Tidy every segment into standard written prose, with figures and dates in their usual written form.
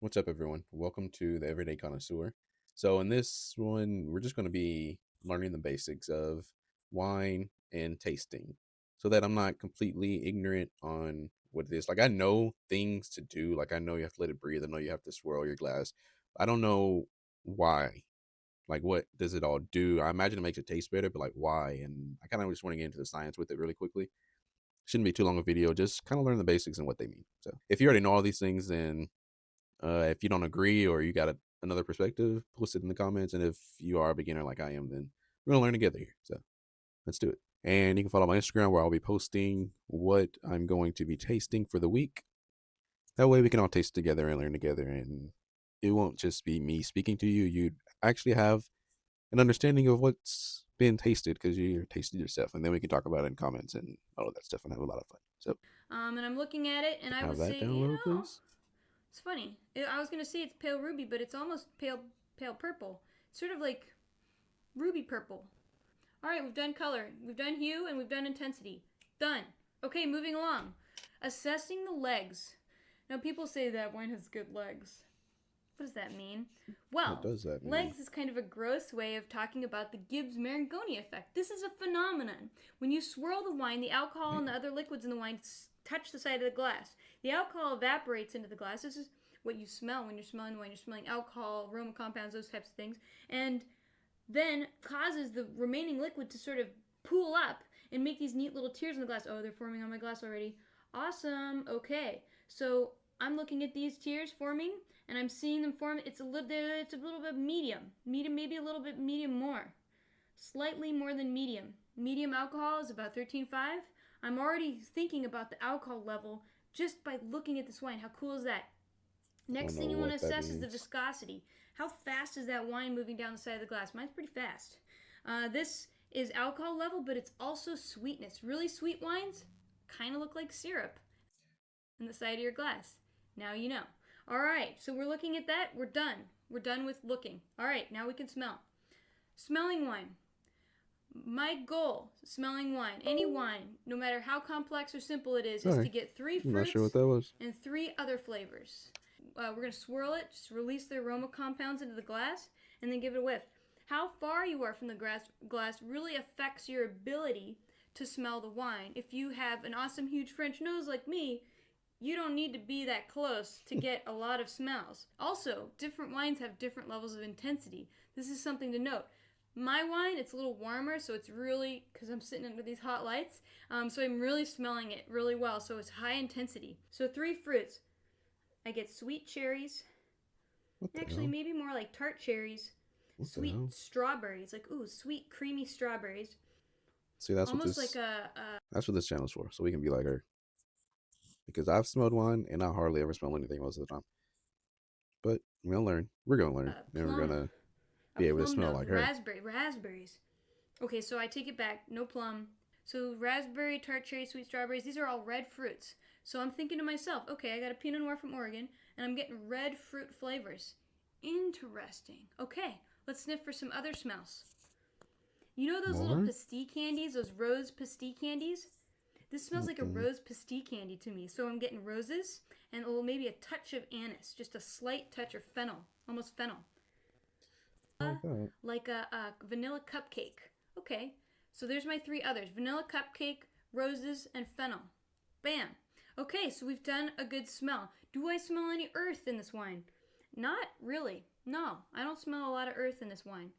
What's up, everyone? Welcome to the Everyday Connoisseur. So, in this one, we're just going to be learning the basics of wine and tasting so that I'm not completely ignorant on what it is. Like, I know things to do. Like, I know you have to let it breathe. I know you have to swirl your glass. I don't know why. Like, what does it all do? I imagine it makes it taste better, but like, why? And I kind of just want to get into the science with it really quickly. Shouldn't be too long a video. Just kind of learn the basics and what they mean. So, if you already know all these things, then if you don't agree or you got another perspective, post it in the comments. And if you are a beginner like I am, then we're gonna learn together here. So let's do it. And you can follow my Instagram where I'll be posting what I'm going to be tasting for the week. That way we can all taste together and learn together. And it won't just be me speaking to you. You'd actually have an understanding of what's been tasted because you're tasting yourself. And then we can talk about it in comments and all of that stuff and have a lot of fun. So And I'm looking at it, and I can I have would that say, down low, please? it's funny. I was gonna say it's pale ruby, but it's almost pale purple. It's sort of like ruby purple. All right, we've done color, we've done hue, and we've done intensity. Done. Okay, moving along. Assessing the legs. Now, people say that wine has good legs. What does that mean? What Well, does that mean? legs is kind of a gross way of talking about the Gibbs-Marangoni effect. This is a phenomenon. When you swirl the wine, the alcohol and the other liquids in the wine touch the side of the glass. The alcohol evaporates into the glass. This is what you smell when you're smelling the wine. You're smelling alcohol, aroma compounds, those types of things. And then causes the remaining liquid to sort of pool up and make these neat little tears in the glass. Oh, they're forming on my glass already. Awesome. Okay. So I'm looking at these tears forming and I'm seeing them form. It's a little bit medium. Medium, maybe a little bit medium more. Slightly more than medium. Medium alcohol is about 13.5. I'm already thinking about the alcohol level just by looking at this wine. How cool is that? I don't Next know thing you want to what that assess is the means. viscosity. How fast is that wine moving down the side of the glass? Mine's pretty fast. This is alcohol level, but it's also sweetness. Really sweet wines kind of look like syrup in the side of your glass. Now you know. All right, so we're looking at that. We're done. We're done with looking. All right, now we can smell. Smelling wine. My goal, smelling wine, any wine, no matter how complex or simple it is to Sorry, get three I'm not sure what fruits that was. and three other flavors. We're going to swirl it, just release the aroma compounds into the glass, and then give it a whiff. How far you are from the glass really affects your ability to smell the wine. If you have an awesome, huge French nose like me, you don't need to be that close to get a lot of smells. Also, different wines have different levels of intensity. This is something to note. My wine, it's a little warmer, so it's really, because I'm sitting under these hot lights, so I'm really smelling it really well, so it's high intensity. So three fruits. I get sweet cherries, What the actually hell? maybe more like tart cherries, What the sweet hell? strawberries, like, ooh, sweet creamy strawberries. See, that's what Almost like this a that's what this channel's for, so we can be like her. Because I've smelled wine and I hardly ever smell anything most of the time. But we're gonna learn. We're gonna learn, and we're plum, gonna a be able to plum smell note, like her. raspberries. Okay, so I take it back. No plum. So raspberry, tart cherry, sweet strawberries, these are all red fruits. So I'm thinking to myself, okay, I got a Pinot Noir from Oregon, and I'm getting red fruit flavors. Interesting. Okay, let's sniff for some other smells. You know those little More? pastille candies, those rose pastille candies? This smells like a Mm-mm. rose pastille candy to me. So I'm getting roses and maybe a touch of anise, just a slight touch of fennel, almost fennel. Like that. Like a vanilla cupcake. Okay, so there's my three others: vanilla cupcake, roses, and fennel. Bam. Okay, so we've done a good smell. Do I smell any earth in this wine? Not really. No, I don't smell a lot of earth in this wine.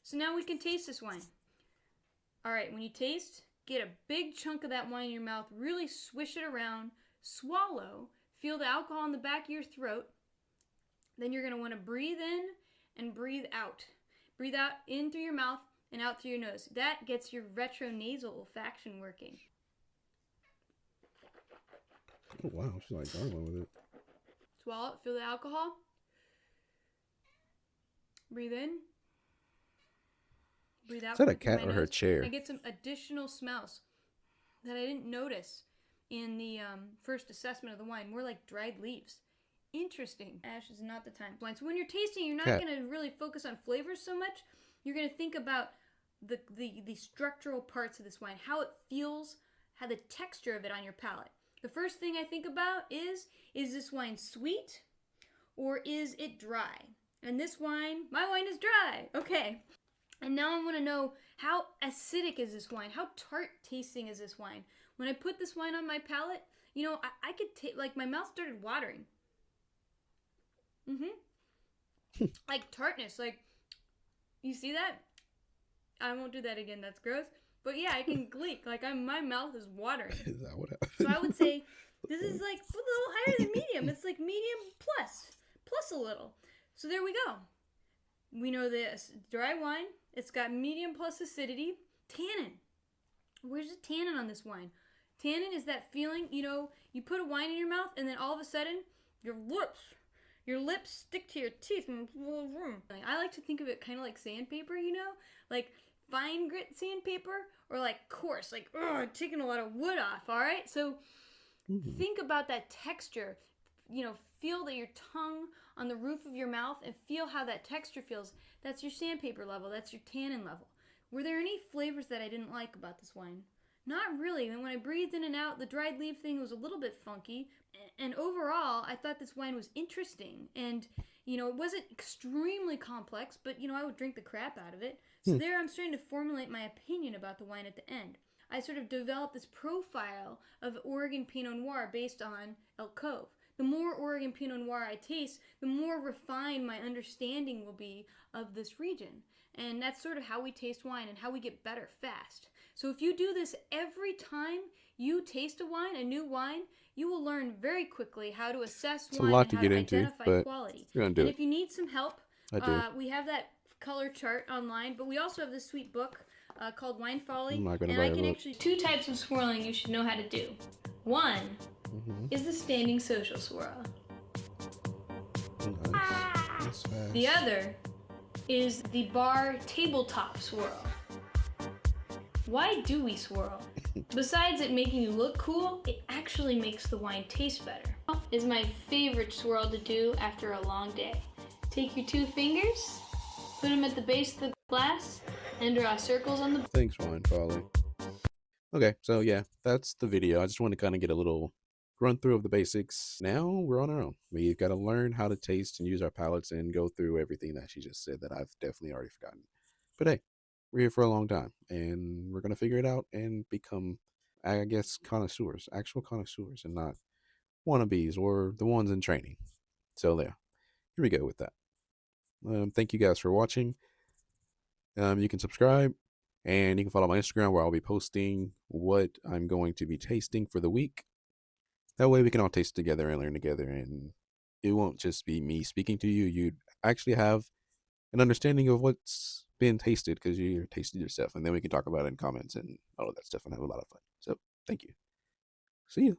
So now we can taste this wine. All right, when you taste, get a big chunk of that wine in your mouth, really swish it around, swallow, feel the alcohol in the back of your throat. Then you're going to want to breathe in and breathe out. Breathe out in through your mouth and out through your nose. That gets your retronasal olfaction working. Oh wow, she's like gargling with it. Swallow it, feel the alcohol. Breathe in, breathe Is out that a through cat my or her nose. I chair? get some additional smells that I didn't notice in the first assessment of the wine, more like dried leaves. Interesting. Ash is not the time. So when you're tasting, you're not Cat. going to really focus on flavors so much. You're going to think about the structural parts of this wine, how it feels, how the texture of it on your palate. The first thing I think about is this wine sweet or is it dry? And this wine, my wine is dry. Okay. And now I want to know, how acidic is this wine? How tart tasting is this wine? When I put this wine on my palate, you know, I could taste, like, my mouth started watering. Like tartness, like, you see that? I won't do that again, that's gross. But yeah, I can gleek, like, my mouth is watering. Is that what happened? So I would say this is like a little higher than medium. It's like medium plus a little. So there we go. We know this. Dry wine, it's got medium plus acidity. Tannin. Where's the tannin on this wine? Tannin is that feeling, you know, you put a wine in your mouth and then all of a sudden your lips stick to your teeth. I like to think of it kind of like sandpaper, you know? Like fine grit sandpaper, or like coarse, like taking a lot of wood off, all right? So think about that texture. You know, feel that your tongue on the roof of your mouth and feel how that texture feels. That's your sandpaper level. That's your tannin level. Were there any flavors that I didn't like about this wine? Not really. And when I breathed in and out, the dried leaf thing was a little bit funky. And overall, I thought this wine was interesting. And, you know, it wasn't extremely complex, but, you know, I would drink the crap out of it. So there I'm starting to formulate my opinion about the wine at the end. I sort of developed this profile of Oregon Pinot Noir based on Elk Cove. The more Oregon Pinot Noir I taste, the more refined my understanding will be of this region. And that's sort of how we taste wine and how we get better fast. So if you do this every time you taste a wine, a new wine, you will learn very quickly how to assess It's a wine lot and to how get to into, identify but quality. we're gonna do And it. if you need some help, I do. we have that color chart online, but we also have this sweet book called Wine Folly. I'm not gonna And buy I a can book. actually, 2 types of swirling you should know how to do. One is the standing social swirl. Nice. That's fast. The other is the bar tabletop swirl. Why do we swirl? Besides it making you look cool, it actually makes the wine taste better. Is my favorite swirl to do after a long day. Take your 2 fingers, put them at the base of the glass, and draw circles on the... Thanks, Wine Folly. Okay, so yeah, that's the video. I just want to kind of get a little run through of the basics. Now we're on our own. We've got to learn how to taste and use our palates and go through everything that she just said that I've definitely already forgotten. But hey, we're here for a long time and we're going to figure it out and become, I guess, connoisseurs, actual connoisseurs, and not wannabes or the ones in training. So there, here we go with that. Thank you guys for watching. You can subscribe and you can follow my Instagram where I'll be posting what I'm going to be tasting for the week. That way we can all taste together and learn together, and it won't just be me speaking to you. You'd actually have an understanding of what's been tasted because you're tasting yourself, and then we can talk about it in comments and all of that stuff and have a lot of fun. So thank you. See you.